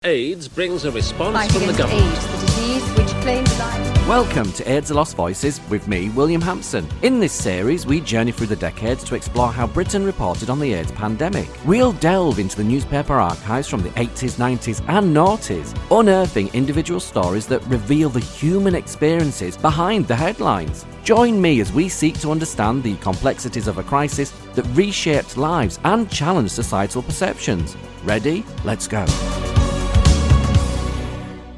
AIDS brings a response Fight from the against government. AIDS, the disease which claims life. Welcome to AIDS: The Lost Voices with me, William Hampson. In this series, we journey through the decades to explore how Britain reported on the AIDS pandemic. We'll delve into the newspaper archives from the 80s, 90s and noughties, unearthing individual stories that reveal the human experiences behind the headlines. Join me as we seek to understand the complexities of a crisis that reshaped lives and challenged societal perceptions. Ready? Let's go.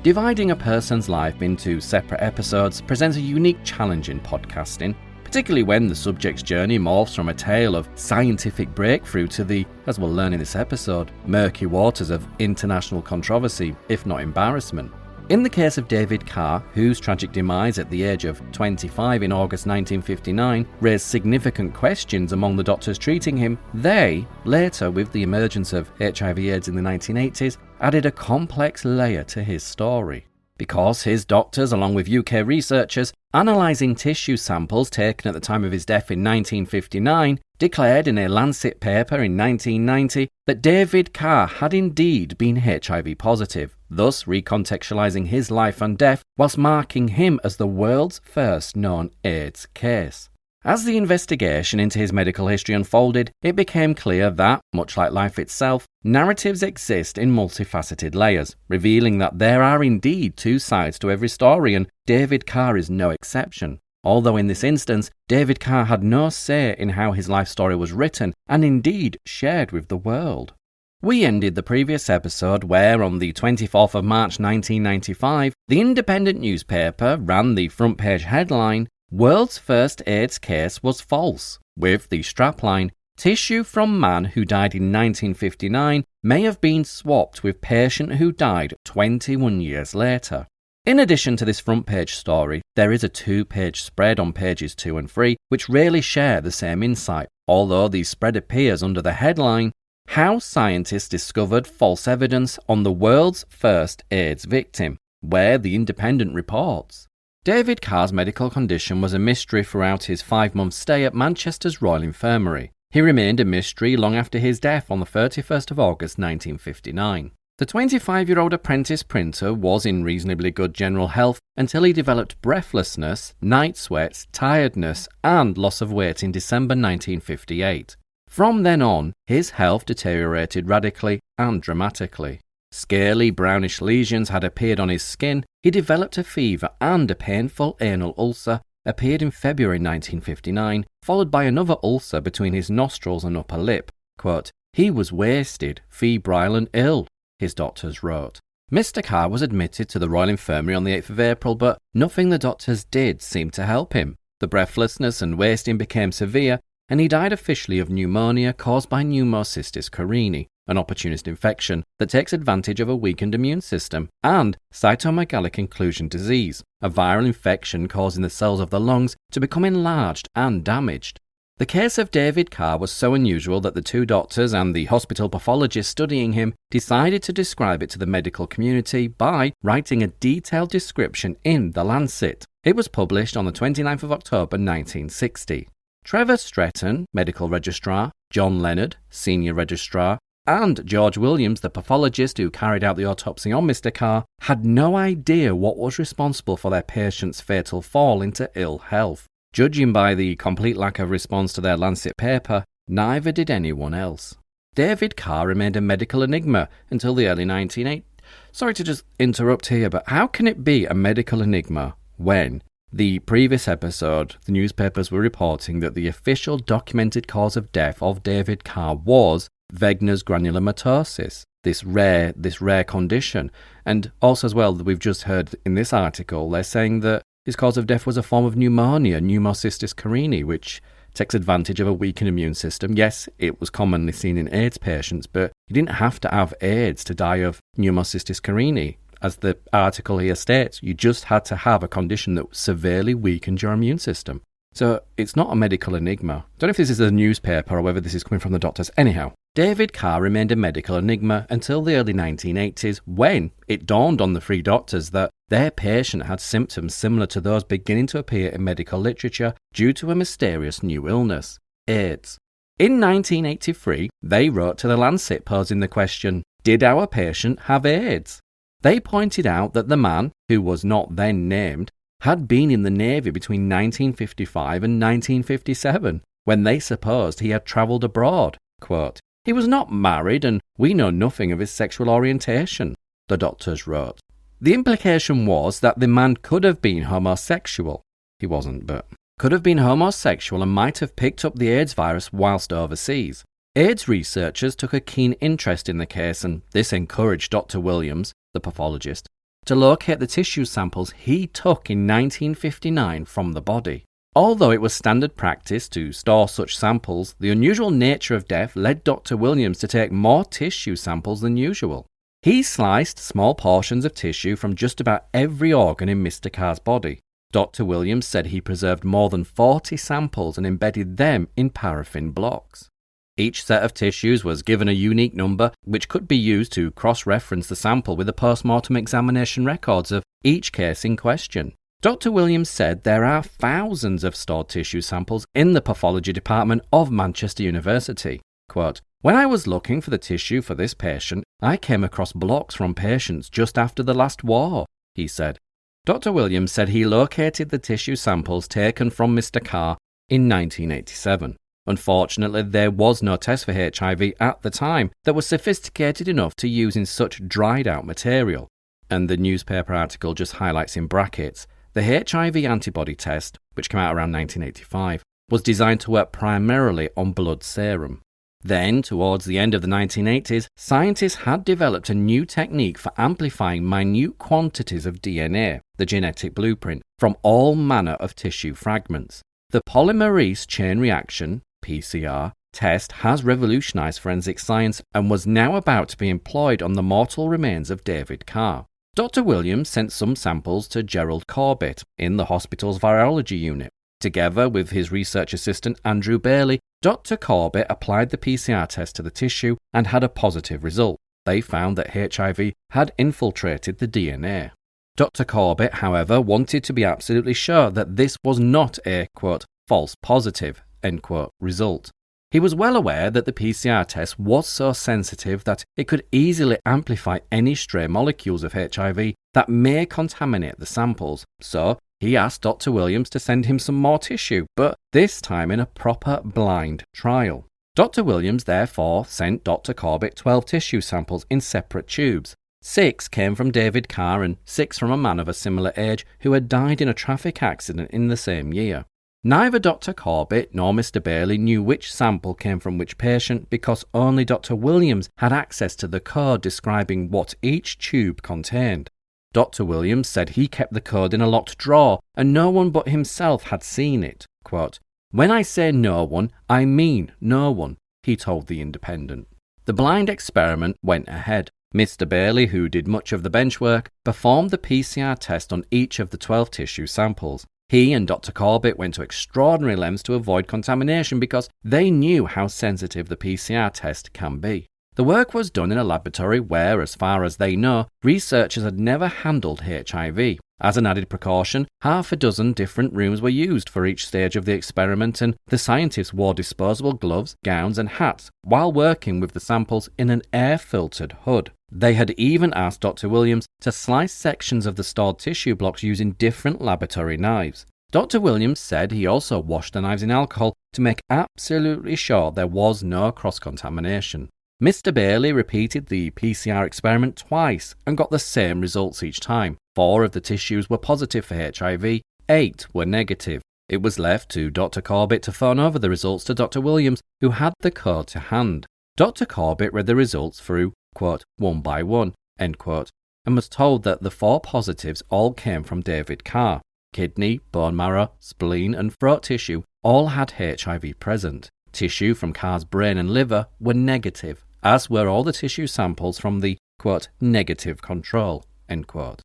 Dividing a person's life into separate episodes presents a unique challenge in podcasting, particularly when the subject's journey morphs from a tale of scientific breakthrough to the, as we'll learn in this episode, murky waters of international controversy, if not embarrassment. In the case of David Carr, whose tragic demise at the age of 25 in August 1959 raised significant questions among the doctors treating him, they, later with the emergence of HIV/AIDS in the 1980s, added a complex layer to his story. Because his doctors, along with UK researchers, analysing tissue samples taken at the time of his death in 1959, declared in a Lancet paper in 1990 that David Carr had indeed been HIV positive, thus recontextualising his life and death whilst marking him as the world's first known AIDS case. As the investigation into his medical history unfolded, it became clear that, much like life itself, narratives exist in multifaceted layers, revealing that there are indeed two sides to every story, and David Carr is no exception. Although in this instance, David Carr had no say in how his life story was written and indeed shared with the world. We ended the previous episode where, on the 24th of March 1995, the Independent newspaper ran the front page headline, "World's first AIDS case was false," with the strapline, "Tissue from man who died in 1959 may have been swapped with patient who died 21 years later." In addition to this front page story, there is a two-page spread on pages 2 and 3 which rarely share the same insight, although the spread appears under the headline, "How Scientists Discovered False Evidence on the World's First AIDS Victim," where the Independent reports, David Carr's medical condition was a mystery throughout his 5-month stay at Manchester's Royal Infirmary. He remained a mystery long after his death on the 31st of August 1959. The 25-year-old apprentice printer was in reasonably good general health until he developed breathlessness, night sweats, tiredness, and loss of weight in December 1958. From then on, his health deteriorated radically and dramatically. Scaly brownish lesions had appeared on his skin, he developed a fever, and a painful anal ulcer appeared in February 1959, followed by another ulcer between his nostrils and upper lip. Quote, "He was wasted, febrile and ill," his doctors wrote. Mr. Carr was admitted to the Royal Infirmary on the 8th of April, but nothing the doctors did seemed to help him. The breathlessness and wasting became severe, and he died officially of pneumonia caused by pneumocystis carinii, an opportunist infection that takes advantage of a weakened immune system, and cytomegalic inclusion disease, a viral infection causing the cells of the lungs to become enlarged and damaged. The case of David Carr was so unusual that the two doctors and the hospital pathologist studying him decided to describe it to the medical community by writing a detailed description in The Lancet. It was published on the 29th of October 1960. Trevor Stretton, medical registrar, John Leonard, senior registrar, and George Williams, the pathologist who carried out the autopsy on Mr. Carr, had no idea what was responsible for their patient's fatal fall into ill health. Judging by the complete lack of response to their Lancet paper, neither did anyone else. David Carr remained a medical enigma until the early 1980s. Sorry to just interrupt here, but how can it be a medical enigma when the previous episode, the newspapers were reporting that the official documented cause of death of David Carr was Wegener's granulomatosis, this rare condition. And also as well, we've just heard in this article, they're saying that his cause of death was a form of pneumonia, pneumocystis carinii, which takes advantage of a weakened immune system. Yes, it was commonly seen in AIDS patients, but you didn't have to have AIDS to die of pneumocystis carinii. As the article here states, you just had to have a condition that severely weakened your immune system. So it's not a medical enigma. I don't know if this is a newspaper or whether this is coming from the doctors. Anyhow, David Carr remained a medical enigma until the early 1980s when it dawned on the three doctors that their patient had symptoms similar to those beginning to appear in medical literature due to a mysterious new illness, AIDS. In 1983, they wrote to The Lancet posing the question, did our patient have AIDS? They pointed out that the man, who was not then named, had been in the Navy between 1955 and 1957, when they supposed he had travelled abroad. Quote, "He was not married and we know nothing of his sexual orientation," the doctors wrote. The implication was that the man could have been homosexual. He wasn't, but could have been homosexual and might have picked up the AIDS virus whilst overseas. AIDS researchers took a keen interest in the case, and this encouraged Dr. Williams, the pathologist, to locate the tissue samples he took in 1959 from the body. Although it was standard practice to store such samples, the unusual nature of death led Dr. Williams to take more tissue samples than usual. He sliced small portions of tissue from just about every organ in Mr. Carr's body. Dr. Williams said he preserved more than 40 samples and embedded them in paraffin blocks. Each set of tissues was given a unique number, which could be used to cross-reference the sample with the post-mortem examination records of each case in question. Dr. Williams said there are thousands of stored tissue samples in the pathology department of Manchester University. Quote, "When I was looking for the tissue for this patient, I came across blocks from patients just after the last war," he said. Dr. Williams said he located the tissue samples taken from Mr. Carr in 1987. Unfortunately, there was no test for HIV at the time that was sophisticated enough to use in such dried-out material. And the newspaper article just highlights in brackets, the HIV antibody test, which came out around 1985, was designed to work primarily on blood serum. Then, towards the end of the 1980s, scientists had developed a new technique for amplifying minute quantities of DNA, the genetic blueprint, from all manner of tissue fragments. The polymerase chain reaction, PCR, test has revolutionized forensic science and was now about to be employed on the mortal remains of David Carr. Dr. Williams sent some samples to Gerald Corbett in the hospital's virology unit. Together with his research assistant Andrew Bailey, Dr. Corbett applied the PCR test to the tissue and had a positive result. They found that HIV had infiltrated the DNA. Dr. Corbett, however, wanted to be absolutely sure that this was not a, quote, false positive, end quote, result. He was well aware that the PCR test was so sensitive that it could easily amplify any stray molecules of HIV that may contaminate the samples, so he asked Dr. Williams to send him some more tissue, but this time in a proper blind trial. Dr. Williams therefore sent Dr. Corbett 12 tissue samples in separate tubes. 6 came from David Carr and 6 from a man of a similar age who had died in a traffic accident in the same year. Neither Dr. Corbett nor Mr. Bailey knew which sample came from which patient because only Dr. Williams had access to the code describing what each tube contained. Dr. Williams said he kept the code in a locked drawer and no one but himself had seen it. Quote, "When I say no one, I mean no one," he told The Independent. The blind experiment went ahead. Mr. Bailey, who did much of the bench work, performed the PCR test on each of the 12 tissue samples. He and Dr. Corbett went to extraordinary lengths to avoid contamination because they knew how sensitive the PCR test can be. The work was done in a laboratory where, as far as they know, researchers had never handled HIV. As an added precaution, half a dozen different rooms were used for each stage of the experiment, and the scientists wore disposable gloves, gowns and hats while working with the samples in an air-filtered hood. They had even asked Dr. Williams to slice sections of the stored tissue blocks using different laboratory knives. Dr. Williams said he also washed the knives in alcohol to make absolutely sure there was no cross-contamination. Mr. Bailey repeated the PCR experiment twice and got the same results each time. 4 of the tissues were positive for HIV, 8 were negative. It was left to Dr. Corbett to phone over the results to Dr. Williams, who had the code to hand. Dr. Corbett read the results through, quote, one by one, end quote, and was told that the 4 positives all came from David Carr. Kidney, bone marrow, spleen and throat tissue all had HIV present. Tissue from Carr's brain and liver were negative, as were all the tissue samples from the, quote, negative control, end quote.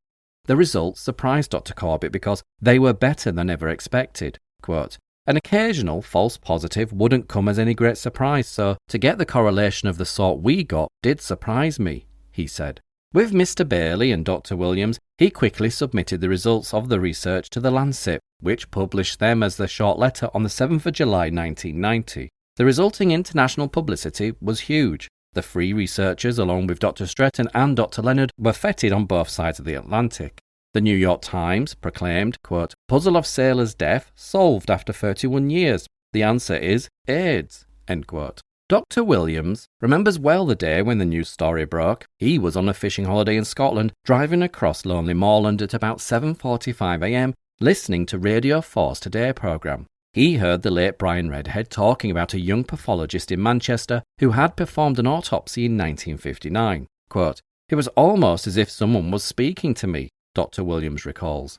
The results surprised Dr. Corbett because they were better than ever expected. Quote, "An occasional false positive wouldn't come as any great surprise, so to get the correlation of the sort we got did surprise me," he said. With Mr. Bailey and Dr. Williams, he quickly submitted the results of the research to the Lancet, which published them as the short letter on the 7th of July 1990. The resulting international publicity was huge. The three researchers, along with Dr. Stretton and Dr. Leonard, were feted on both sides of the Atlantic. The New York Times proclaimed, quote, "Puzzle of sailor's death solved after 31 years. The answer is AIDS," end quote. Dr. Williams remembers well the day when the news story broke. He was on a fishing holiday in Scotland, driving across lonely moorland at about 7:45 a.m, listening to Radio 4's Today programme. He heard the late Brian Redhead talking about a young pathologist in Manchester who had performed an autopsy in 1959. Quote, "It was almost as if someone was speaking to me," Dr. Williams recalls.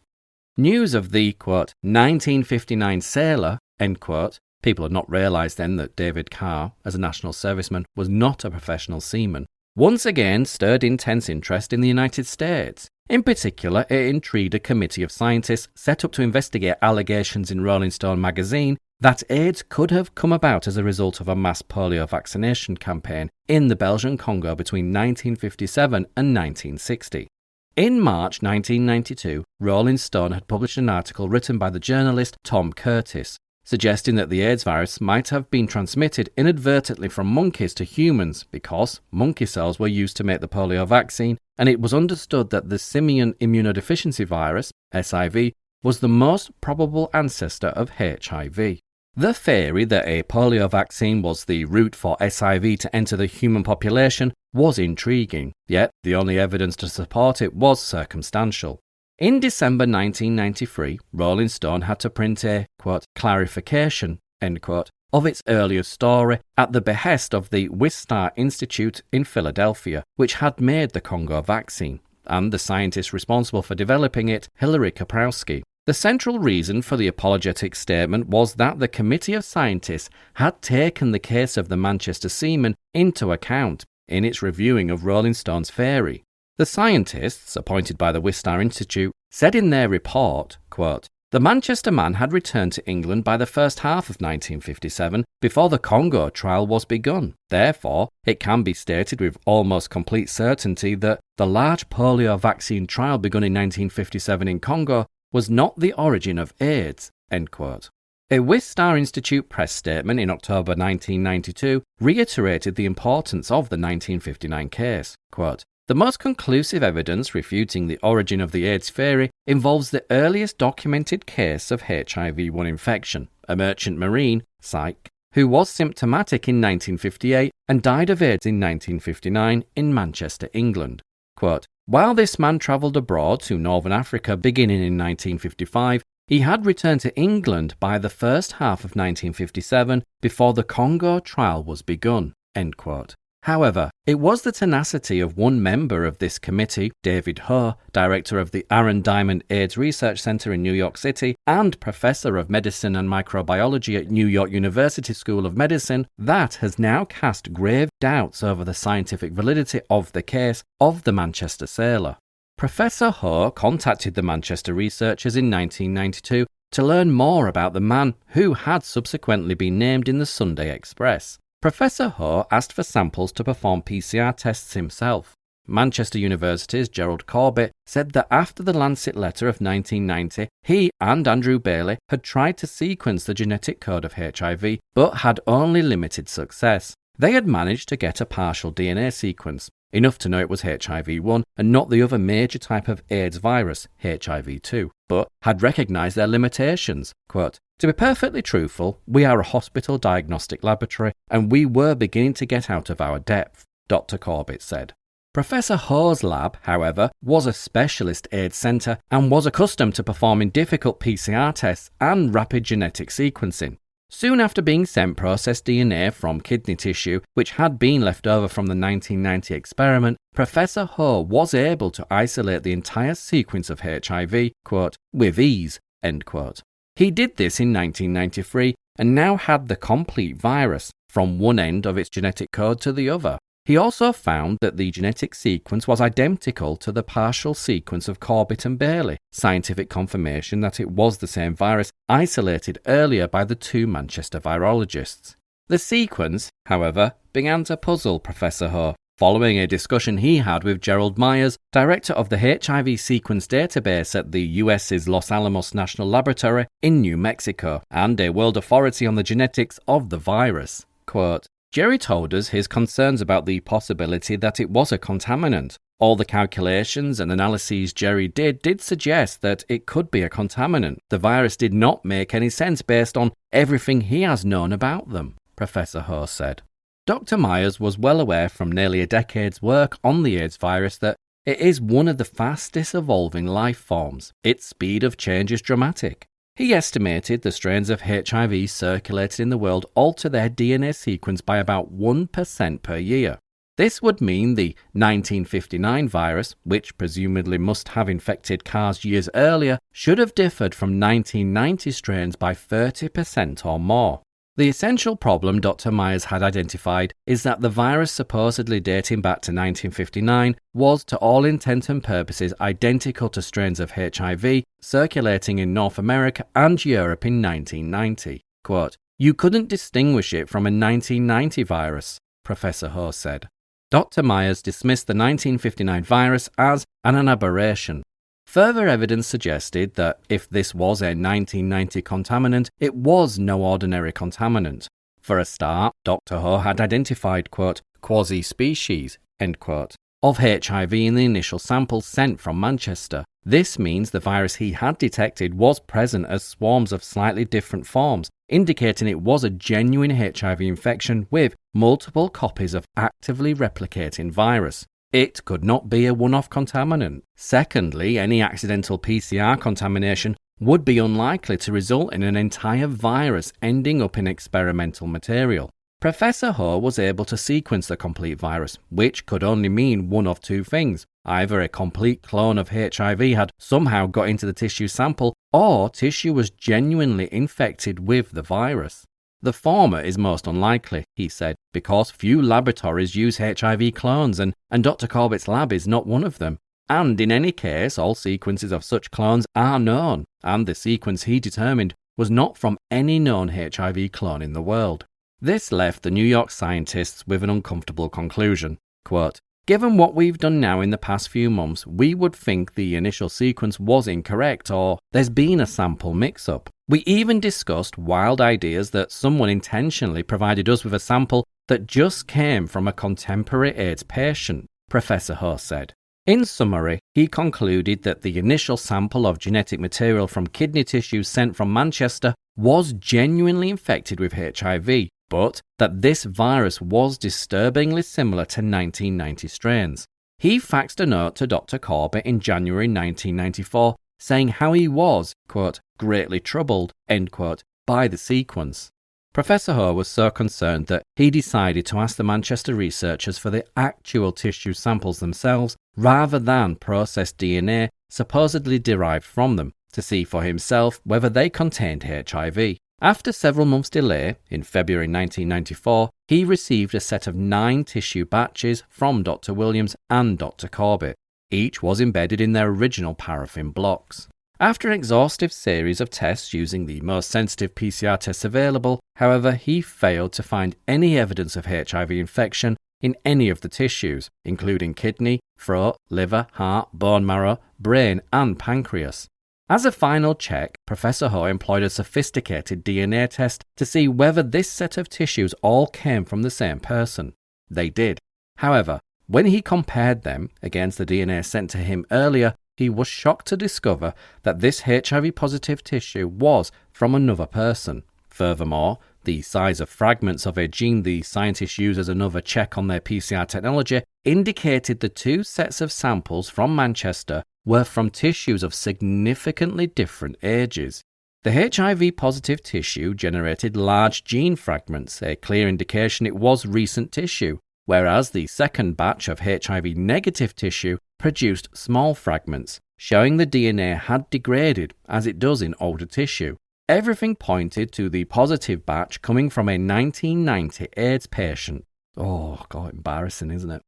News of the, quote, 1959 sailor, end quote. People had not realised then that David Carr, as a national serviceman, was not a professional seaman, once again stirred intense interest in the United States. In particular, it intrigued a committee of scientists set up to investigate allegations in Rolling Stone magazine that AIDS could have come about as a result of a mass polio vaccination campaign in the Belgian Congo between 1957 and 1960. In March 1992, Rolling Stone had published an article written by the journalist Tom Curtis, suggesting that the AIDS virus might have been transmitted inadvertently from monkeys to humans because monkey cells were used to make the polio vaccine, and it was understood that the simian immunodeficiency virus, SIV, was the most probable ancestor of HIV. The theory that a polio vaccine was the route for SIV to enter the human population was intriguing, yet the only evidence to support it was circumstantial. In December 1993, Rolling Stone had to print a, quote, clarification, end quote, of its earlier story at the behest of the Wistar Institute in Philadelphia, which had made the Congo vaccine, and the scientist responsible for developing it, Hilary Kaprowski. The central reason for the apologetic statement was that the committee of scientists had taken the case of the Manchester seaman into account in its reviewing of Rolling Stone's theory. The scientists, appointed by the Wistar Institute, said in their report, quote, "The Manchester man had returned to England by the first half of 1957 before the Congo trial was begun. Therefore, it can be stated with almost complete certainty that the large polio vaccine trial begun in 1957 in Congo was not the origin of AIDS," end quote. A Wistar Institute press statement in October 1992 reiterated the importance of the 1959 case. Quote, "The most conclusive evidence refuting the origin of the AIDS theory involves the earliest documented case of HIV-1 infection, a merchant marine, psych, who was symptomatic in 1958 and died of AIDS in 1959 in Manchester, England." Quote, "While this man travelled abroad to Northern Africa beginning in 1955, he had returned to England by the first half of 1957 before the Congo trial was begun." End quote. However, it was the tenacity of one member of this committee, David Carr, director of the Aaron Diamond AIDS Research Center in New York City and professor of medicine and microbiology at New York University School of Medicine, that has now cast grave doubts over the scientific validity of the case of the Manchester sailor. Professor Carr contacted the Manchester researchers in 1992 to learn more about the man who had subsequently been named in the Sunday Express. Professor Carr asked for samples to perform PCR tests himself. Manchester University's Gerald Corbett said that after the Lancet letter of 1990, he and Andrew Bailey had tried to sequence the genetic code of HIV, but had only limited success. They had managed to get a partial DNA sequence, enough to know it was HIV-1 and not the other major type of AIDS virus, HIV-2, but had recognised their limitations. Quote, "To be perfectly truthful, we are a hospital diagnostic laboratory and we were beginning to get out of our depth," Dr. Corbett said. Professor Carr's lab, however, was a specialist AIDS centre and was accustomed to performing difficult PCR tests and rapid genetic sequencing. Soon after being sent processed DNA from kidney tissue, which had been left over from the 1990 experiment, Professor Carr was able to isolate the entire sequence of HIV, quote, "with ease," end quote. He did this in 1993 and now had the complete virus, from one end of its genetic code to the other. He also found that the genetic sequence was identical to the partial sequence of Corbett and Bailey, scientific confirmation that it was the same virus isolated earlier by the two Manchester virologists. The sequence, however, began to puzzle Professor Carr, following a discussion he had with Gerald Myers, director of the HIV sequence database at the US's Los Alamos National Laboratory in New Mexico, and a world authority on the genetics of the virus. Quote, Jerry told us his concerns about the possibility that it was a contaminant. All the calculations and analyses Jerry did suggest that it could be a contaminant. The virus did not make any sense based on everything he has known about them, Professor Ho said. Dr. Myers was well aware from nearly a decade's work on the AIDS virus that it is one of the fastest evolving life forms. Its speed of change is dramatic. He estimated the strains of HIV circulated in the world alter their DNA sequence by about 1% per year. This would mean the 1959 virus, which presumably must have infected Carr's years earlier, should have differed from 1990 strains by 30% or more. The essential problem Dr. Myers had identified is that the virus supposedly dating back to 1959 was to all intent and purposes identical to strains of HIV circulating in North America and Europe in 1990. Quote, "You couldn't distinguish it from a 1990 virus," Professor Ho said. Dr. Myers dismissed the 1959 virus as an aberration. Further evidence suggested that if this was a 1990 contaminant, it was no ordinary contaminant. For a start, Dr. Ho had identified, quote, quasi-species, end quote, of HIV in the initial samples sent from Manchester. This means the virus he had detected was present as swarms of slightly different forms, indicating it was a genuine HIV infection with multiple copies of actively replicating virus. It could not be a one-off contaminant. Secondly, any accidental PCR contamination would be unlikely to result in an entire virus ending up in experimental material. Professor Ho was able to sequence the complete virus, which could only mean one of two things. Either a complete clone of HIV had somehow got into the tissue sample, or tissue was genuinely infected with the virus. The former is most unlikely, he said, because few laboratories use HIV clones and Dr. Corbett's lab is not one of them. And in any case, all sequences of such clones are known, and the sequence he determined was not from any known HIV clone in the world. This left the New York scientists with an uncomfortable conclusion. Quote, "Given what we've done now in the past few months, we would think the initial sequence was incorrect or there's been a sample mix-up. We even discussed wild ideas that someone intentionally provided us with a sample that just came from a contemporary AIDS patient," Professor Ho said. In summary, he concluded that the initial sample of genetic material from kidney tissue sent from Manchester was genuinely infected with HIV, but that this virus was disturbingly similar to 1990 strains. He faxed a note to Dr. Corbett in January 1994 saying how he was, quote, "greatly troubled," end quote, by the sequence. Professor Ho was so concerned that he decided to ask the Manchester researchers for the actual tissue samples themselves rather than processed DNA supposedly derived from them, to see for himself whether they contained HIV. After several months' delay, in February 1994, he received a set of 9 tissue batches from Dr. Williams and Dr. Corbett. Each was embedded in their original paraffin blocks. After an exhaustive series of tests using the most sensitive PCR tests available, however, he failed to find any evidence of HIV infection in any of the tissues, including kidney, throat, liver, heart, bone marrow, brain, and pancreas. As a final check, Professor Ho employed a sophisticated DNA test to see whether this set of tissues all came from the same person. They did. However, when he compared them against the DNA sent to him earlier, he was shocked to discover that this HIV-positive tissue was from another person. Furthermore, the size of fragments of a gene the scientists use as another check on their PCR technology indicated the two sets of samples from Manchester were from tissues of significantly different ages. The HIV-positive tissue generated large gene fragments, a clear indication it was recent tissue, whereas the second batch of HIV-negative tissue produced small fragments, showing the DNA had degraded as it does in older tissue. Everything pointed to the positive batch coming from a 1990 AIDS patient. Oh, God, embarrassing, isn't it?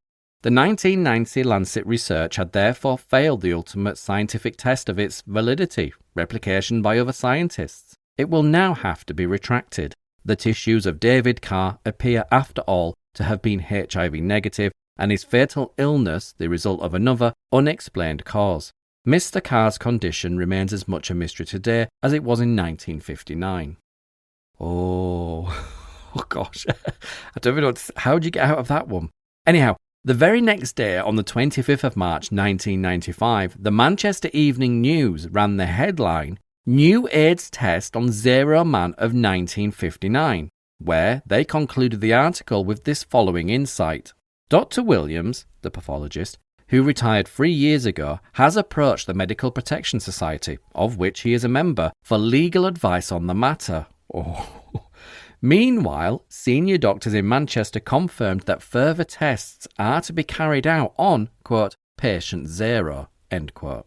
The 1990 Lancet research had therefore failed the ultimate scientific test of its validity, replication by other scientists. It will now have to be retracted. The tissues of David Carr appear, after all, to have been HIV negative, and his fatal illness the result of another unexplained cause. Mr. Carr's condition remains as much a mystery today as it was in 1959. Oh, Oh gosh, I don't even know how do you get out of that one? Anyhow, the very next day, on the 25th of March 1995, the Manchester Evening News ran the headline, New AIDS Test on Zero Man of 1959, where they concluded the article with this following insight. Dr. Williams, the pathologist, who retired 3 years ago, has approached the Medical Protection Society, of which he is a member, for legal advice on the matter. Oh. Meanwhile, senior doctors in Manchester confirmed that further tests are to be carried out on, quote, patient zero, end quote.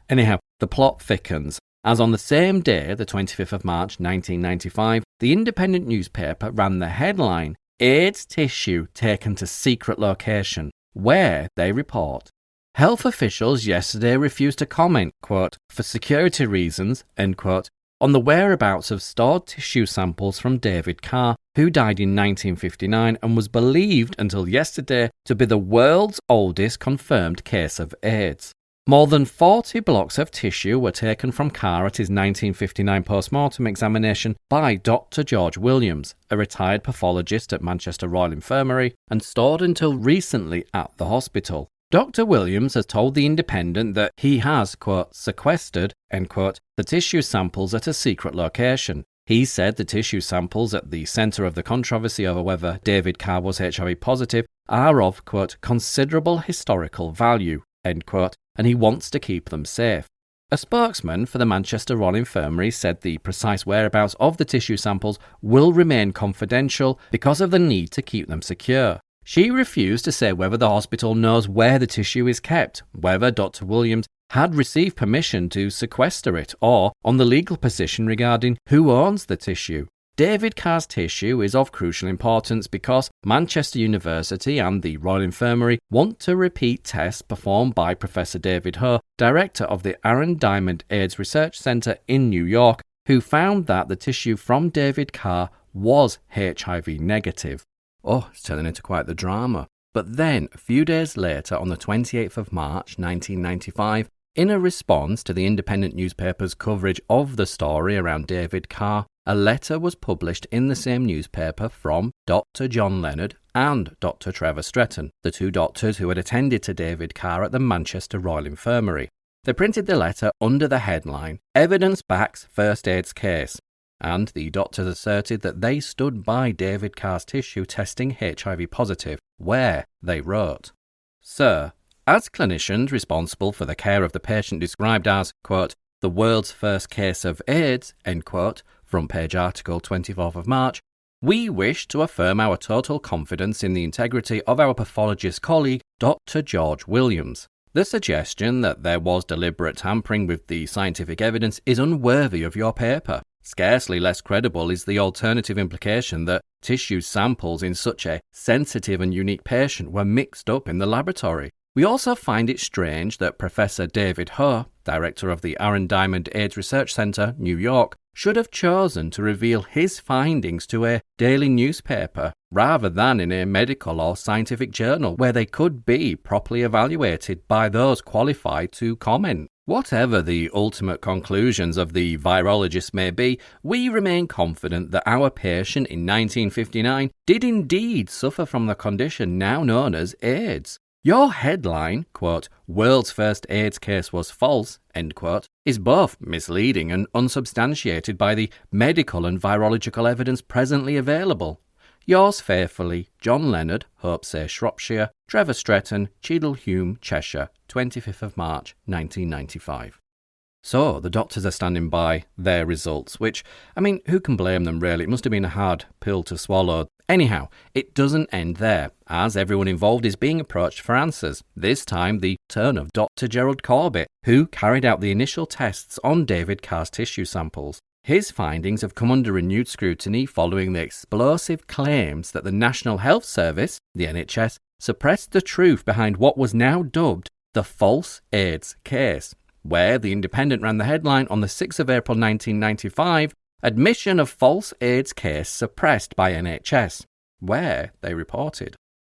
Anyhow, the plot thickens, as on the same day, the 25th of March 1995, the Independent newspaper ran the headline, AIDS tissue taken to secret location, where they report, health officials yesterday refused to comment, quote, for security reasons, end quote, on the whereabouts of stored tissue samples from David Carr, who died in 1959 and was believed until yesterday to be the world's oldest confirmed case of AIDS. More than 40 blocks of tissue were taken from Carr at his 1959 post-mortem examination by Dr. George Williams, a retired pathologist at Manchester Royal Infirmary, and stored until recently at the hospital. Dr. Williams has told The Independent that he has, quote, sequestered, end quote, the tissue samples at a secret location. He said the tissue samples at the centre of the controversy over whether David Carr was HIV positive are of, quote, considerable historical value, end quote, and he wants to keep them safe. A spokesman for the Manchester Royal Infirmary said the precise whereabouts of the tissue samples will remain confidential because of the need to keep them secure. She refused to say whether the hospital knows where the tissue is kept, whether Dr. Williams had received permission to sequester it, or on the legal position regarding who owns the tissue. David Carr's tissue is of crucial importance because Manchester University and the Royal Infirmary want to repeat tests performed by Professor David Carr, director of the Aaron Diamond AIDS Research Centre in New York, who found that the tissue from David Carr was HIV negative. It's turning into quite the drama. But then, a few days later, on the 28th of March 1995, in a response to the Independent newspaper's coverage of the story around David Carr, a letter was published in the same newspaper from Dr. John Leonard and Dr. Trevor Stretton, the two doctors who had attended to David Carr at the Manchester Royal Infirmary. They printed the letter under the headline, Evidence Backs First AIDS Case, and the doctors asserted that they stood by David Carr's tissue testing HIV positive, where they wrote, Sir, as clinicians responsible for the care of the patient described as, quote, the world's first case of AIDS, end quote, front page article 24th of March, we wish to affirm our total confidence in the integrity of our pathologist colleague, Dr. George Williams. The suggestion that there was deliberate tampering with the scientific evidence is unworthy of your paper. Scarcely less credible is the alternative implication that tissue samples in such a sensitive and unique patient were mixed up in the laboratory. We also find it strange that Professor David Carr, director of the Aaron Diamond AIDS Research Centre, New York, should have chosen to reveal his findings to a daily newspaper rather than in a medical or scientific journal where they could be properly evaluated by those qualified to comment. Whatever the ultimate conclusions of the virologists may be, we remain confident that our patient in 1959 did indeed suffer from the condition now known as AIDS. Your headline, quote, world's first AIDS case was false, end quote, is both misleading and unsubstantiated by the medical and virological evidence presently available. Yours faithfully, John Leonard, Hopesay, Shropshire, Trevor Stretton, Cheadle-Hulme, Cheshire, 25th of March, 1995. So, the doctors are standing by their results, which, who can blame them really? It must have been a hard pill to swallow. Anyhow, it doesn't end there, as everyone involved is being approached for answers, this time the turn of Dr. Gerald Corbett, who carried out the initial tests on David Carr's tissue samples. His findings have come under renewed scrutiny following the explosive claims that the National Health Service, the NHS, suppressed the truth behind what was now dubbed the false AIDS case, where the Independent ran the headline on the 6th of April 1995, Admission of false AIDS case suppressed by NHS, where they reported.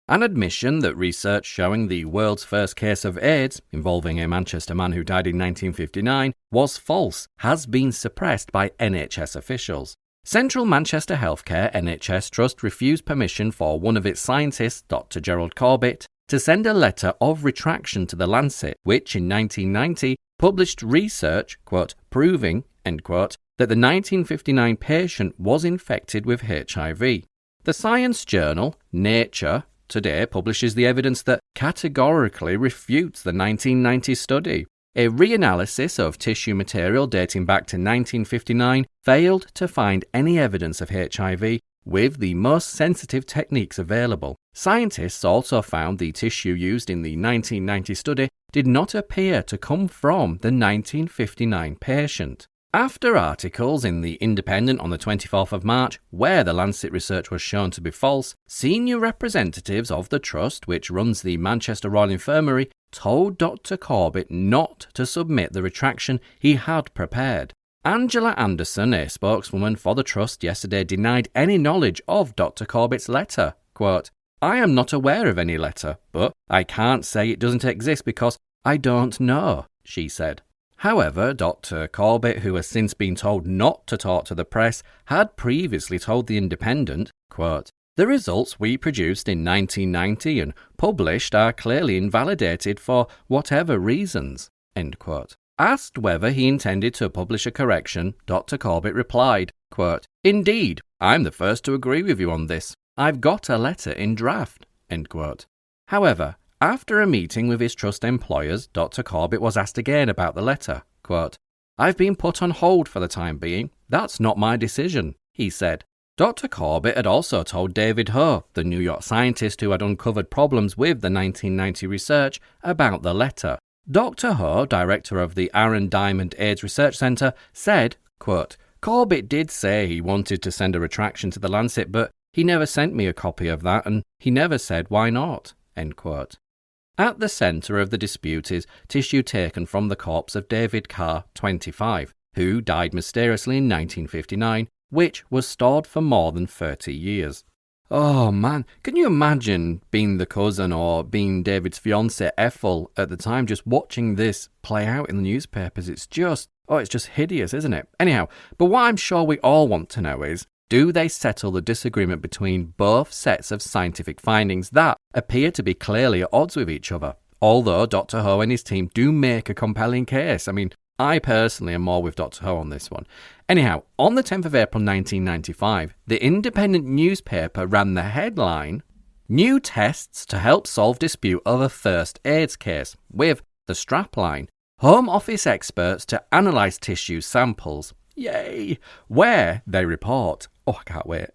An admission that research showing the world's first case of AIDS, involving a Manchester man who died in 1959, was false, has been suppressed by NHS officials. Central Manchester Healthcare NHS Trust refused permission for one of its scientists, Dr. Gerald Corbett, to send a letter of retraction to the Lancet, which in 1990 published research, quote, proving, end quote, that the 1959 patient was infected with HIV. The science journal, Nature, today publishes the evidence that categorically refutes the 1990 study. A reanalysis of tissue material dating back to 1959 failed to find any evidence of HIV with the most sensitive techniques available. Scientists also found the tissue used in the 1990 study did not appear to come from the 1959 patient. After articles in The Independent on the 24th of March, where the Lancet research was shown to be false, senior representatives of the trust, which runs the Manchester Royal Infirmary, told Dr. Corbett not to submit the retraction he had prepared. Angela Anderson, a spokeswoman for the trust, yesterday denied any knowledge of Dr. Corbett's letter. Quote, "I am not aware of any letter, but I can't say it doesn't exist because I don't know," she said. However, Dr. Corbett, who has since been told not to talk to the press, had previously told The Independent, quote, "The results we produced in 1990 and published are clearly invalidated for whatever reasons," end quote. Asked whether he intended to publish a correction, Dr. Corbett replied, quote, "Indeed, I'm the first to agree with you on this. I've got a letter in draft," end quote. However, after a meeting with his trust employers, Dr. Corbett was asked again about the letter. Quote, "I've been put on hold for the time being. That's not my decision," he said. Dr. Corbett had also told David Carr, the New York scientist who had uncovered problems with the 1990 research, about the letter. Dr. Carr, director of the Aaron Diamond AIDS Research Centre, said, quote, "Corbett did say he wanted to send a retraction to the Lancet, but he never sent me a copy of that and he never said why not," end quote. At the centre of the dispute is tissue taken from the corpse of David Carr, 25, who died mysteriously in 1959, which was stored for more than 30 years. Oh man, can you imagine being the cousin or being David's fiancée Ethel at the time, just watching this play out in the newspapers? It's just hideous, isn't it? Anyhow, but what I'm sure we all want to know is, do they settle the disagreement between both sets of scientific findings that appear to be clearly at odds with each other? Although Dr. Ho and his team do make a compelling case. I mean, I personally am more with Dr. Ho on this one. Anyhow, on the 10th of April 1995, the Independent newspaper ran the headline, "New Tests to Help Solve Dispute Over First AIDS Case," with the strapline, "Home Office Experts to Analyse Tissue Samples." Yay! Where they report, I can't wait.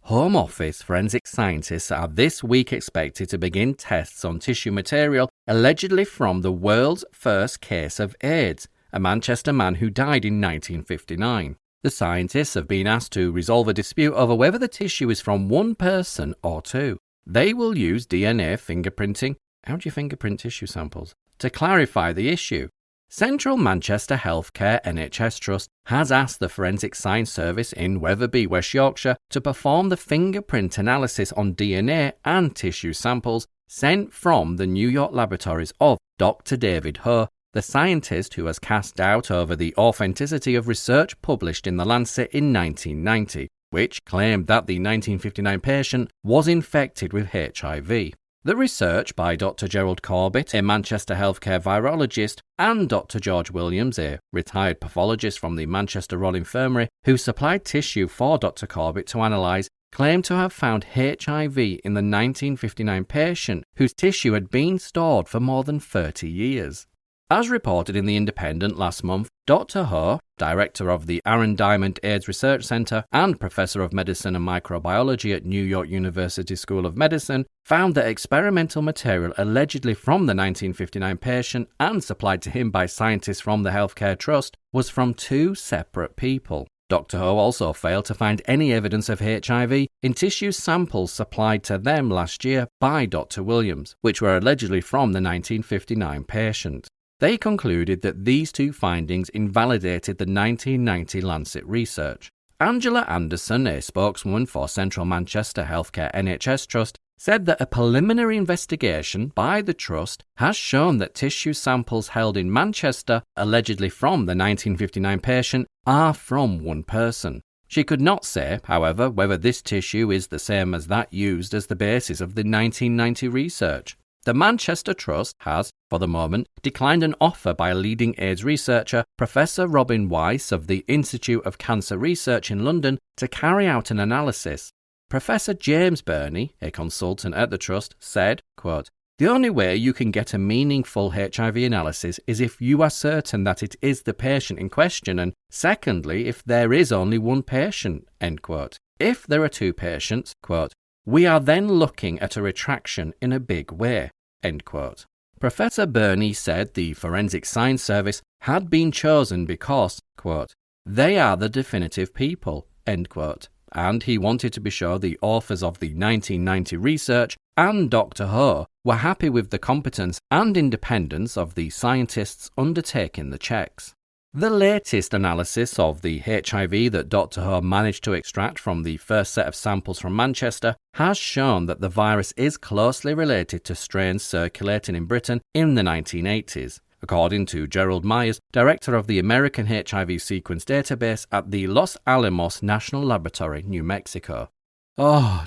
Home Office forensic scientists are this week expected to begin tests on tissue material allegedly from the world's first case of AIDS, a Manchester man who died in 1959. The scientists have been asked to resolve a dispute over whether the tissue is from one person or two. They will use DNA fingerprinting, how do you fingerprint tissue samples, to clarify the issue. Central Manchester Healthcare NHS Trust has asked the Forensic Science Service in Wetherby, West Yorkshire, to perform the fingerprint analysis on DNA and tissue samples sent from the New York laboratories of Dr. David Carr, the scientist who has cast doubt over the authenticity of research published in the Lancet in 1990, which claimed that the 1959 patient was infected with HIV. The research by Dr. Gerald Corbett, a Manchester healthcare virologist, and Dr. George Williams, a retired pathologist from the Manchester Royal Infirmary, who supplied tissue for Dr. Corbett to analyse, claimed to have found HIV in the 1959 patient whose tissue had been stored for more than 30 years. As reported in The Independent last month, Dr. Carr, director of the Aaron Diamond AIDS Research Centre and professor of medicine and microbiology at New York University School of Medicine, found that experimental material allegedly from the 1959 patient and supplied to him by scientists from the Healthcare Trust was from two separate people. Dr. Ho also failed to find any evidence of HIV in tissue samples supplied to them last year by Dr. Williams, which were allegedly from the 1959 patient. They concluded that these two findings invalidated the 1990 Lancet research. Angela Anderson, a spokeswoman for Central Manchester Healthcare NHS Trust, said that a preliminary investigation by the Trust has shown that tissue samples held in Manchester, allegedly from the 1959 patient, are from one person. She could not say, however, whether this tissue is the same as that used as the basis of the 1990 research. The Manchester Trust has, for the moment, declined an offer by a leading AIDS researcher, Professor Robin Weiss of the Institute of Cancer Research in London, to carry out an analysis. Professor James Burney, a consultant at the Trust, said, quote, "The only way you can get a meaningful HIV analysis is if you are certain that it is the patient in question, and secondly, if there is only one patient," end quote. If there are two patients, quote, "we are then looking at a retraction in a big way," end quote. Professor Burney said the Forensic Science Service had been chosen because, quote, "they are the definitive people," end quote. And he wanted to be sure the authors of the 1990 research and Dr. Ho were happy with the competence and independence of the scientists undertaking the checks. The latest analysis of the HIV that Dr. Ho managed to extract from the first set of samples from Manchester has shown that the virus is closely related to strains circulating in Britain in the 1980s, according to Gerald Myers, director of the American HIV Sequence Database at the Los Alamos National Laboratory, New Mexico. Oh,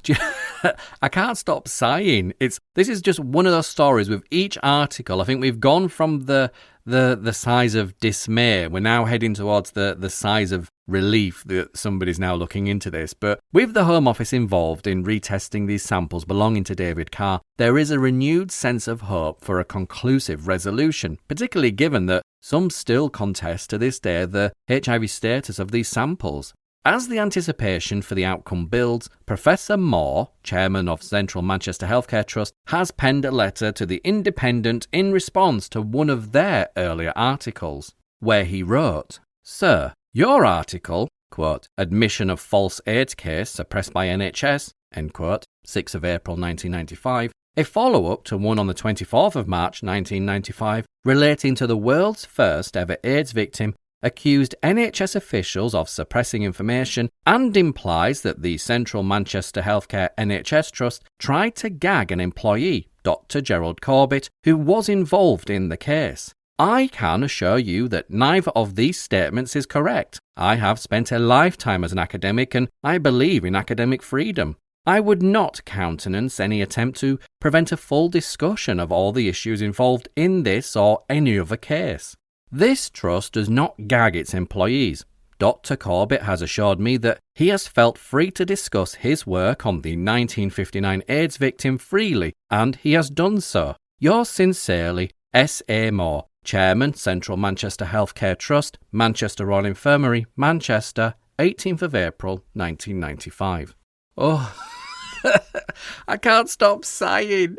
I can't stop sighing. This is just one of those stories with each article. I think we've gone from the size of dismay. We're now heading towards the size of relief that somebody's now looking into this. But with the Home Office involved in retesting these samples belonging to David Carr, there is a renewed sense of hope for a conclusive resolution, particularly given that some still contest to this day the HIV status of these samples. As the anticipation for the outcome builds, Professor Moore, chairman of Central Manchester Healthcare Trust, has penned a letter to The Independent in response to one of their earlier articles, where he wrote, "Sir, your article, quote, 'Admission of false AIDS case suppressed by NHS,' end quote, 6th of April 1995, a follow-up to one on the 24th of March 1995 relating to the world's first ever AIDS victim, accused NHS officials of suppressing information and implies that the Central Manchester Healthcare NHS Trust tried to gag an employee, Dr. Gerald Corbett, who was involved in the case. I can assure you that neither of these statements is correct. I have spent a lifetime as an academic and I believe in academic freedom. I would not countenance any attempt to prevent a full discussion of all the issues involved in this or any other case. This trust does not gag its employees. Dr. Corbett has assured me that he has felt free to discuss his work on the 1959 AIDS victim freely, and he has done so. Yours sincerely, S.A. Moore, Chairman, Central Manchester Healthcare Trust, Manchester Royal Infirmary, Manchester, 18th of April, 1995. Oh, I can't stop sighing.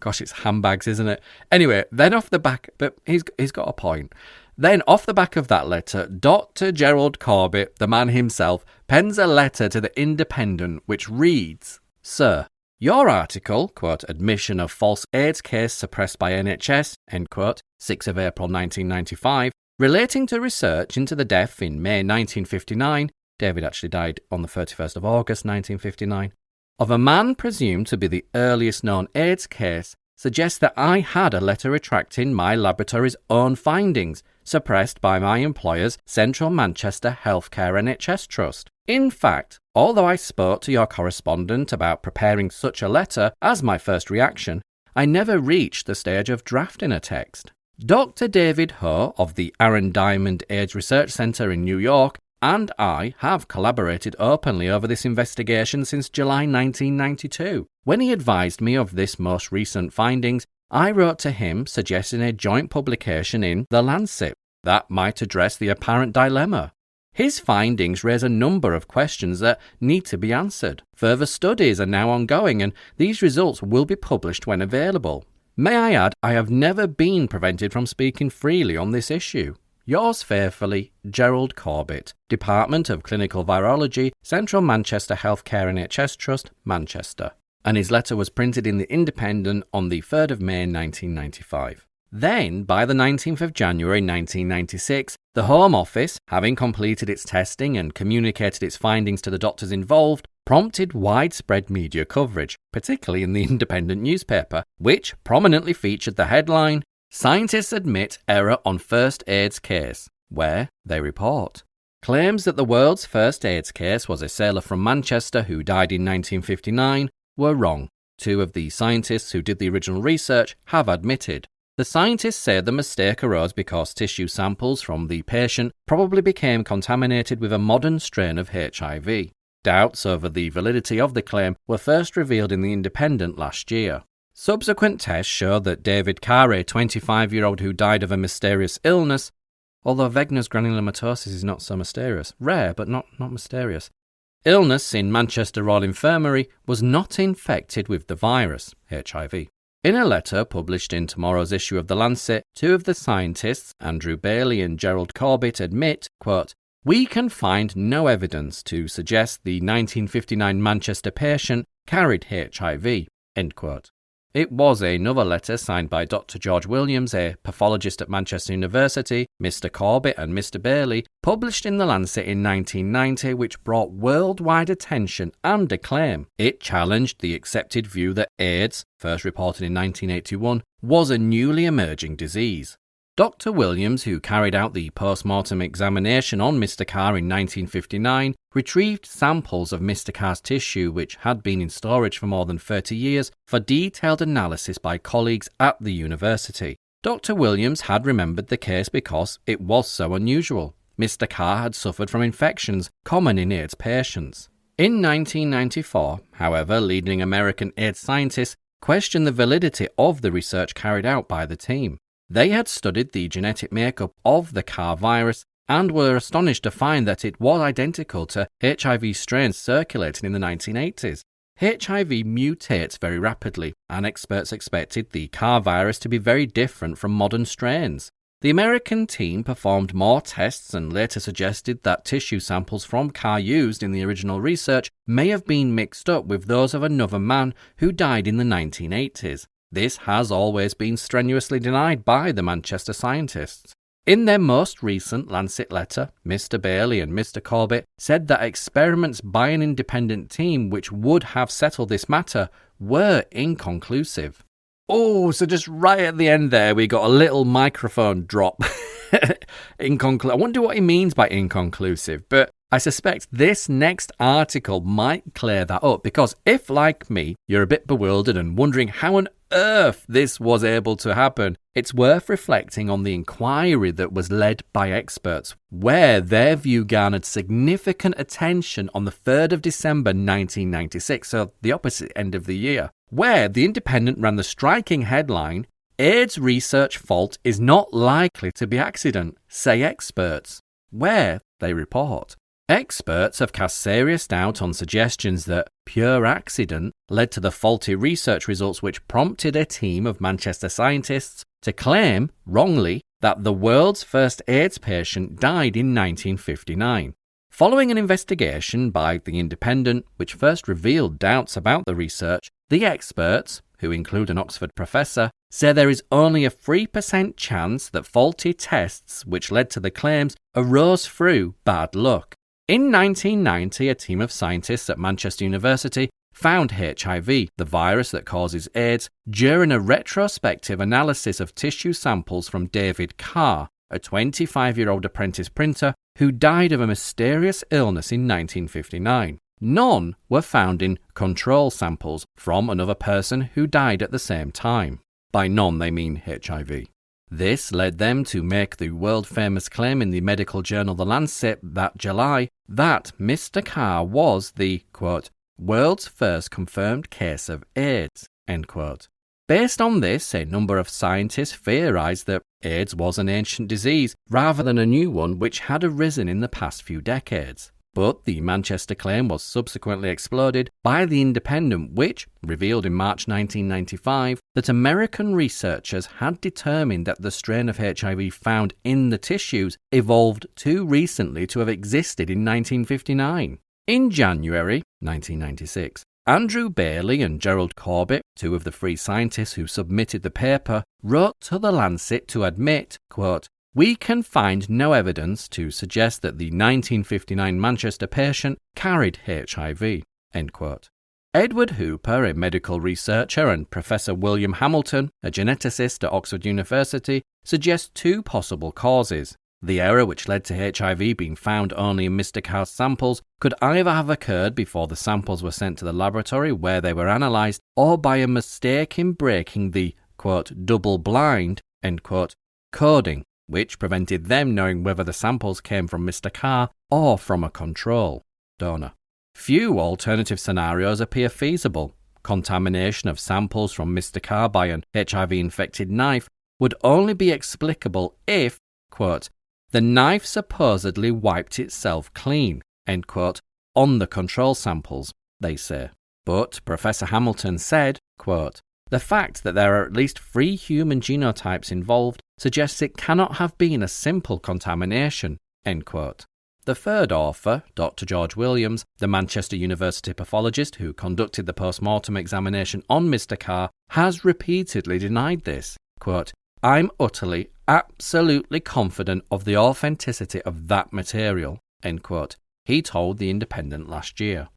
Gosh, it's handbags, isn't it? Anyway, then off the back, but he's got a point. Then off the back of that letter, Dr. Gerald Corbett, the man himself, pens a letter to the Independent which reads, "Sir, your article, quote, 'Admission of false AIDS case suppressed by NHS,' end quote, 6th of April 1995, relating to research into the death in May 1959, David actually died on the 31st of August 1959, of a man presumed to be the earliest known AIDS case, suggests that I had a letter retracting my laboratory's own findings, suppressed by my employer's Central Manchester Healthcare NHS Trust. In fact, although I spoke to your correspondent about preparing such a letter as my first reaction, I never reached the stage of drafting a text. Dr. David Ho of the Aaron Diamond AIDS Research Centre in New York and I have collaborated openly over this investigation since July 1992. When he advised me of this most recent findings, I wrote to him suggesting a joint publication in The Lancet that might address the apparent dilemma. His findings raise a number of questions that need to be answered. Further studies are now ongoing and these results will be published when available. May I add, I have never been prevented from speaking freely on this issue. Yours faithfully, Gerald Corbett, Department of Clinical Virology, Central Manchester Healthcare NHS Trust, Manchester. And his letter was printed in The Independent on the 3rd of May 1995. Then, by the 19th of January 1996, the Home Office, having completed its testing and communicated its findings to the doctors involved, prompted widespread media coverage, particularly in the Independent newspaper, which prominently featured the headline, "Scientists admit error on first AIDS case," where they report, claims that the world's first AIDS case was a sailor from Manchester who died in 1959 were wrong. Two of the scientists who did the original research have admitted. The scientists say the mistake arose because tissue samples from the patient probably became contaminated with a modern strain of HIV. Doubts over the validity of the claim were first revealed in The Independent last year. Subsequent tests show that David Carr, a 25-year-old who died of a mysterious illness, although Wegener's granulomatosis is not so mysterious, rare but not mysterious, illness in Manchester Royal Infirmary was not infected with the virus, HIV. In a letter published in tomorrow's issue of the Lancet, two of the scientists, Andrew Bailey and Gerald Corbett, admit, quote, "We can find no evidence to suggest the 1959 Manchester patient carried HIV," end quote. It was another letter signed by Dr. George Williams, a pathologist at Manchester University, Mr. Corbett and Mr. Bailey, published in the Lancet in 1990, which brought worldwide attention and acclaim. It challenged the accepted view that AIDS, first reported in 1981, was a newly emerging disease. Dr. Williams, who carried out the post-mortem examination on Mr. Carr in 1959, retrieved samples of Mr. Carr's tissue which had been in storage for more than 30 years for detailed analysis by colleagues at the university. Dr. Williams had remembered the case because it was so unusual. Mr. Carr had suffered from infections common in AIDS patients. In 1994, however, leading American AIDS scientists questioned the validity of the research carried out by the team. They had studied the genetic makeup of the Carr virus and were astonished to find that it was identical to HIV strains circulating in the 1980s. HIV mutates very rapidly, and experts expected the Carr virus to be very different from modern strains. The American team performed more tests and later suggested that tissue samples from Carr used in the original research may have been mixed up with those of another man who died in the 1980s. This has always been strenuously denied by the Manchester scientists. In their most recent Lancet letter, Mr. Bailey and Mr. Corbett said that experiments by an independent team which would have settled this matter were inconclusive. Oh, so just right at the end there, we got a little microphone drop. I wonder what he means by inconclusive, but I suspect this next article might clear that up, because if, like me, you're a bit bewildered and wondering how on earth this was able to happen, it's worth reflecting on the inquiry that was led by experts, where their view garnered significant attention on the 3rd of December 1996, so the opposite end of the year, where The Independent ran the striking headline, "AIDS research fault is not likely to be accident, say experts," where they report, experts have cast serious doubt on suggestions that pure accident led to the faulty research results, which prompted a team of Manchester scientists to claim, wrongly, that the world's first AIDS patient died in 1959. Following an investigation by The Independent, which first revealed doubts about the research, the experts, who include an Oxford professor, say there is only a 3% chance that faulty tests which led to the claims arose through bad luck. In 1990, a team of scientists at Manchester University found HIV, the virus that causes AIDS, during a retrospective analysis of tissue samples from David Carr, a 25-year-old apprentice printer who died of a mysterious illness in 1959. None were found in control samples from another person who died at the same time. By none, they mean HIV. This led them to make the world-famous claim in the medical journal The Lancet that July that Mr. Carr was the, quote, world's first confirmed case of AIDS, end quote. Based on this, a number of scientists theorized that AIDS was an ancient disease rather than a new one which had arisen in the past few decades. But the Manchester claim was subsequently exploded by The Independent, which revealed in March 1995 that American researchers had determined that the strain of HIV found in the tissues evolved too recently to have existed in 1959. In January 1996, Andrew Bailey and Gerald Corbett, two of the three scientists who submitted the paper, wrote to The Lancet to admit, quote, "We can find no evidence to suggest that the 1959 Manchester patient carried HIV," end quote. Edward Hooper, a medical researcher, and Professor William Hamilton, a geneticist at Oxford University, suggest two possible causes. The error which led to HIV being found only in Mr. Carr's samples could either have occurred before the samples were sent to the laboratory where they were analysed, or by a mistake in breaking the, quote, double-blind, end quote, coding, which prevented them knowing whether the samples came from Mr. Carr or from a control donor. Few alternative scenarios appear feasible. Contamination of samples from Mr. Carr by an HIV-infected knife would only be explicable if, quote, the knife supposedly wiped itself clean, end quote, on the control samples, they say. But Professor Hamilton said, quote, the fact that there are at least 3 human genotypes involved suggests it cannot have been a simple contamination, end quote. The third author, Dr. George Williams, the Manchester University pathologist who conducted the post-mortem examination on Mr. Carr, has repeatedly denied this. Quote, I'm utterly, absolutely confident of the authenticity of that material, end quote, he told The Independent last year.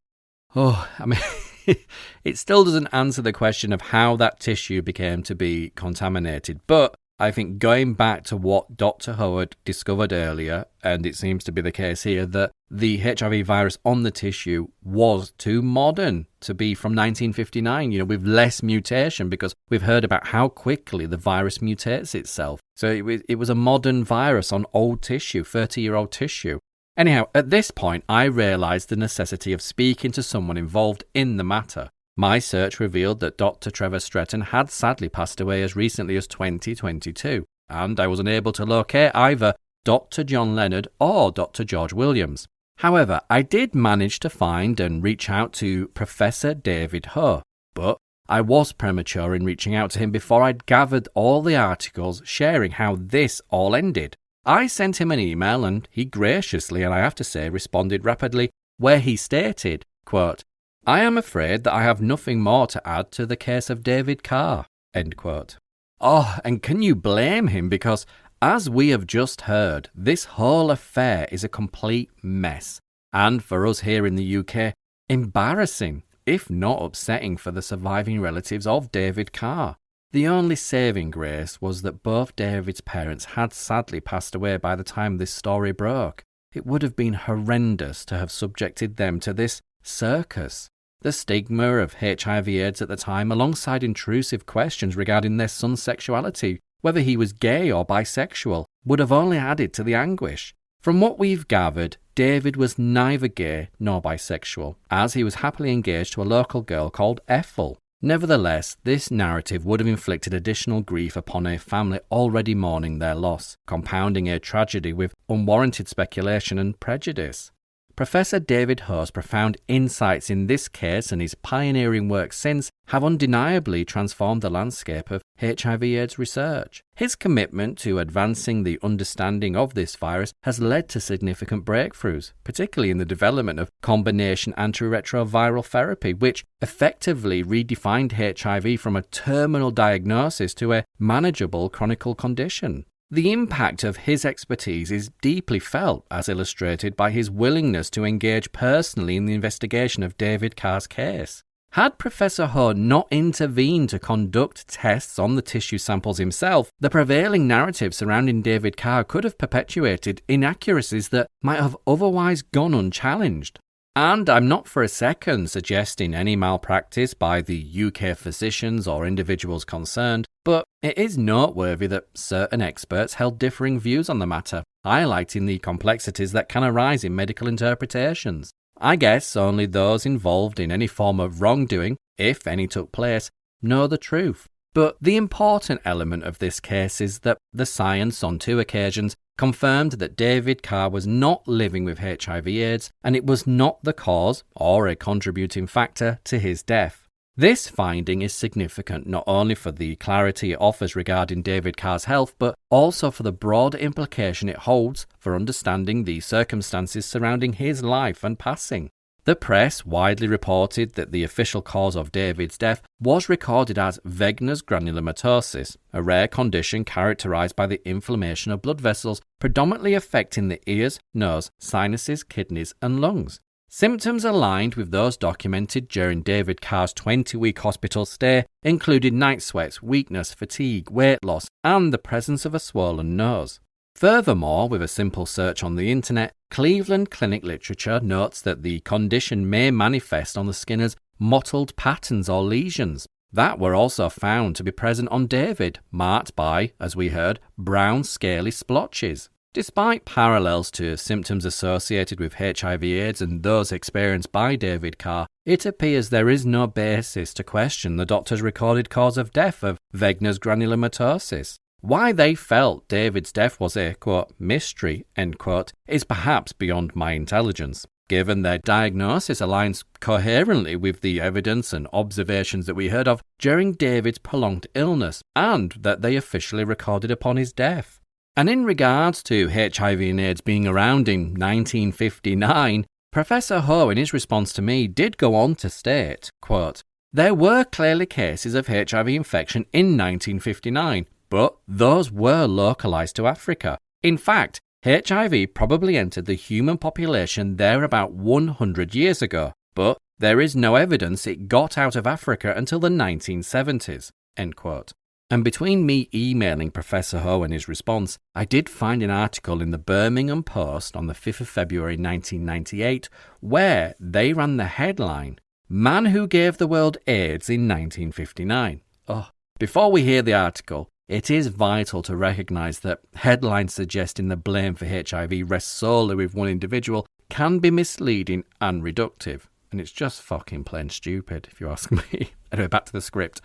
It still doesn't answer the question of how that tissue became to be contaminated, but I think going back to what Dr. Howard discovered earlier, and it seems to be the case here, that the HIV virus on the tissue was too modern to be from 1959, with less mutation, because we've heard about how quickly the virus mutates itself. So it was a modern virus on old tissue, 30-year-old tissue. Anyhow, at this point, I realised the necessity of speaking to someone involved in the matter. My search revealed that Dr. Trevor Stretton had sadly passed away as recently as 2022, and I was unable to locate either Dr. John Leonard or Dr. George Williams. However, I did manage to find and reach out to Professor David Carr, but I was premature in reaching out to him before I'd gathered all the articles sharing how this all ended. I sent him an email and he graciously, and I have to say, responded rapidly, where he stated, quote, I am afraid that I have nothing more to add to the case of David Carr, end quote. And can you blame him? Because, as we have just heard, this whole affair is a complete mess. And for us here in the UK, embarrassing, if not upsetting for the surviving relatives of David Carr. The only saving grace was that both David's parents had sadly passed away by the time this story broke. It would have been horrendous to have subjected them to this circus. The stigma of HIV/AIDS at the time, alongside intrusive questions regarding their son's sexuality, whether he was gay or bisexual, would have only added to the anguish. From what we've gathered, David was neither gay nor bisexual, as he was happily engaged to a local girl called Ethel. Nevertheless, this narrative would have inflicted additional grief upon a family already mourning their loss, compounding a tragedy with unwarranted speculation and prejudice. Professor David Carr's profound insights in this case and his pioneering work since have undeniably transformed the landscape of HIV/AIDS research. His commitment to advancing the understanding of this virus has led to significant breakthroughs, particularly in the development of combination antiretroviral therapy, which effectively redefined HIV from a terminal diagnosis to a manageable chronic condition. The impact of his expertise is deeply felt, as illustrated by his willingness to engage personally in the investigation of David Carr's case. Had Professor Carr not intervened to conduct tests on the tissue samples himself, the prevailing narrative surrounding David Carr could have perpetuated inaccuracies that might have otherwise gone unchallenged. And I'm not for a second suggesting any malpractice by the UK physicians or individuals concerned, but it is noteworthy that certain experts held differing views on the matter, highlighting the complexities that can arise in medical interpretations. I guess only those involved in any form of wrongdoing, if any took place, know the truth. But the important element of this case is that the science on 2 occasions confirmed that David Carr was not living with HIV/AIDS, and it was not the cause or a contributing factor to his death. This finding is significant not only for the clarity it offers regarding David Carr's health, but also for the broader implication it holds for understanding the circumstances surrounding his life and passing. The press widely reported that the official cause of David's death was recorded as Wegener's granulomatosis, a rare condition characterized by the inflammation of blood vessels predominantly affecting the ears, nose, sinuses, kidneys, and lungs. Symptoms aligned with those documented during David Carr's 20-week hospital stay included night sweats, weakness, fatigue, weight loss, and the presence of a swollen nose. Furthermore, with a simple search on the internet, Cleveland Clinic literature notes that the condition may manifest on the skin as mottled patterns or lesions that were also found to be present on David, marked by, as we heard, brown scaly splotches. Despite parallels to symptoms associated with HIV/AIDS and those experienced by David Carr, it appears there is no basis to question the doctor's recorded cause of death of Wegener's granulomatosis. Why they felt David's death was a, quote, mystery, end quote, is perhaps beyond my intelligence, given their diagnosis aligns coherently with the evidence and observations that we heard of during David's prolonged illness, and that they officially recorded upon his death. And in regards to HIV and AIDS being around in 1959, Professor Ho, in his response to me, did go on to state, quote, there were clearly cases of HIV infection in 1959, but those were localized to Africa. In fact, HIV probably entered the human population there about 100 years ago, but there is no evidence it got out of Africa until the 1970s, end quote. And between me emailing Professor Ho and his response, I did find an article in the Birmingham Post on the 5th of February 1998 where they ran the headline, Man Who Gave the World AIDS in 1959. Oh, before we hear the article, it is vital to recognise that headlines suggesting the blame for HIV rests solely with one individual can be misleading and reductive. And it's just fucking plain stupid, if you ask me. Anyway, back to the script.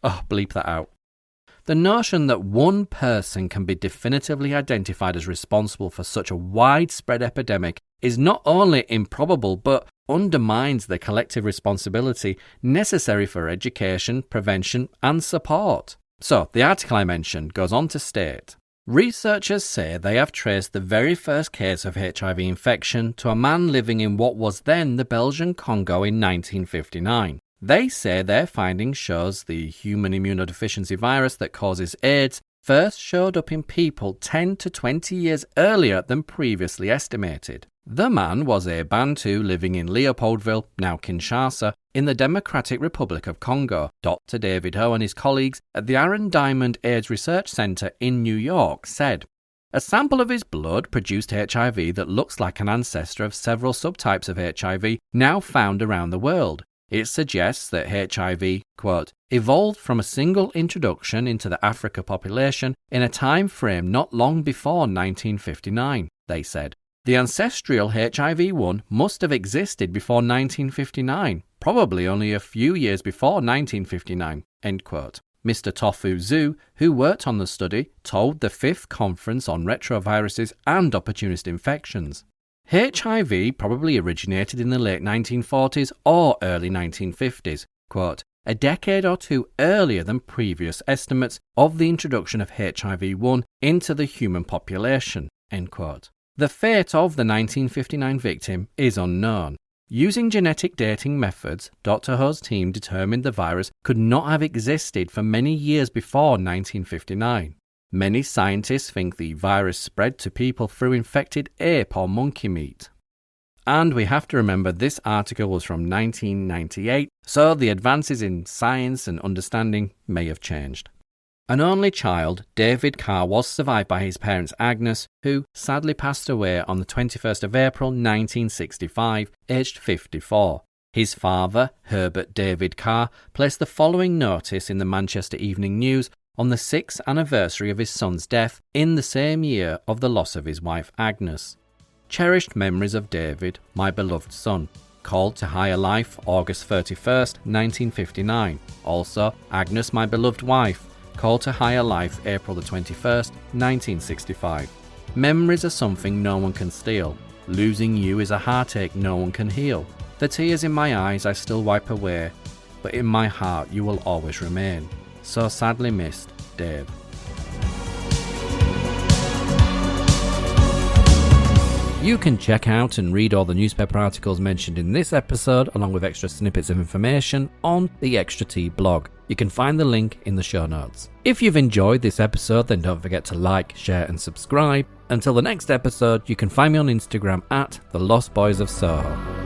Oh, bleep that out. The notion that one person can be definitively identified as responsible for such a widespread epidemic is not only improbable but undermines the collective responsibility necessary for education, prevention and support. So, the article I mentioned goes on to state, researchers say they have traced the very first case of HIV infection to a man living in what was then the Belgian Congo in 1959. They say their findings shows the human immunodeficiency virus that causes AIDS first showed up in people 10 to 20 years earlier than previously estimated. The man was a Bantu living in Leopoldville, now Kinshasa, in the Democratic Republic of Congo. Dr. David Ho and his colleagues at the Aaron Diamond AIDS Research Center in New York said, a sample of his blood produced HIV that looks like an ancestor of several subtypes of HIV now found around the world. It suggests that HIV, quote, evolved from a single introduction into the Africa population in a time frame not long before 1959, they said. The ancestral HIV-1 must have existed before 1959, probably only a few years before 1959, end quote. Mr. Tofu Zhu, who worked on the study, told the 5th Conference on Retroviruses and Opportunist Infections. HIV probably originated in the late 1940s or early 1950s, quote, a decade or two earlier than previous estimates of the introduction of HIV-1 into the human population, end quote. The fate of the 1959 victim is unknown. Using genetic dating methods, Dr. Ho's team determined the virus could not have existed for many years before 1959. Many scientists think the virus spread to people through infected ape or monkey meat. And we have to remember this article was from 1998, so the advances in science and understanding may have changed. An only child, David Carr was survived by his parents Agnes, who sadly passed away on the 21st of April 1965, aged 54. His father, Herbert David Carr, placed the following notice in the Manchester Evening News on the 6th anniversary of his son's death in the same year of the loss of his wife Agnes. Cherished memories of David, my beloved son. Called to higher life, August 31st, 1959. Also, Agnes, my beloved wife. Called to higher life, April the 21st, 1965. Memories are something no one can steal. Losing you is a heartache no one can heal. The tears in my eyes I still wipe away, but in my heart you will always remain. So sadly missed, Dave. You can check out and read all the newspaper articles mentioned in this episode, along with extra snippets of information, on the Extra T blog. You can find the link in the show notes. If you've enjoyed this episode, then don't forget to like, share and subscribe. Until the next episode, you can find me on Instagram at The Lost Boys of Soho.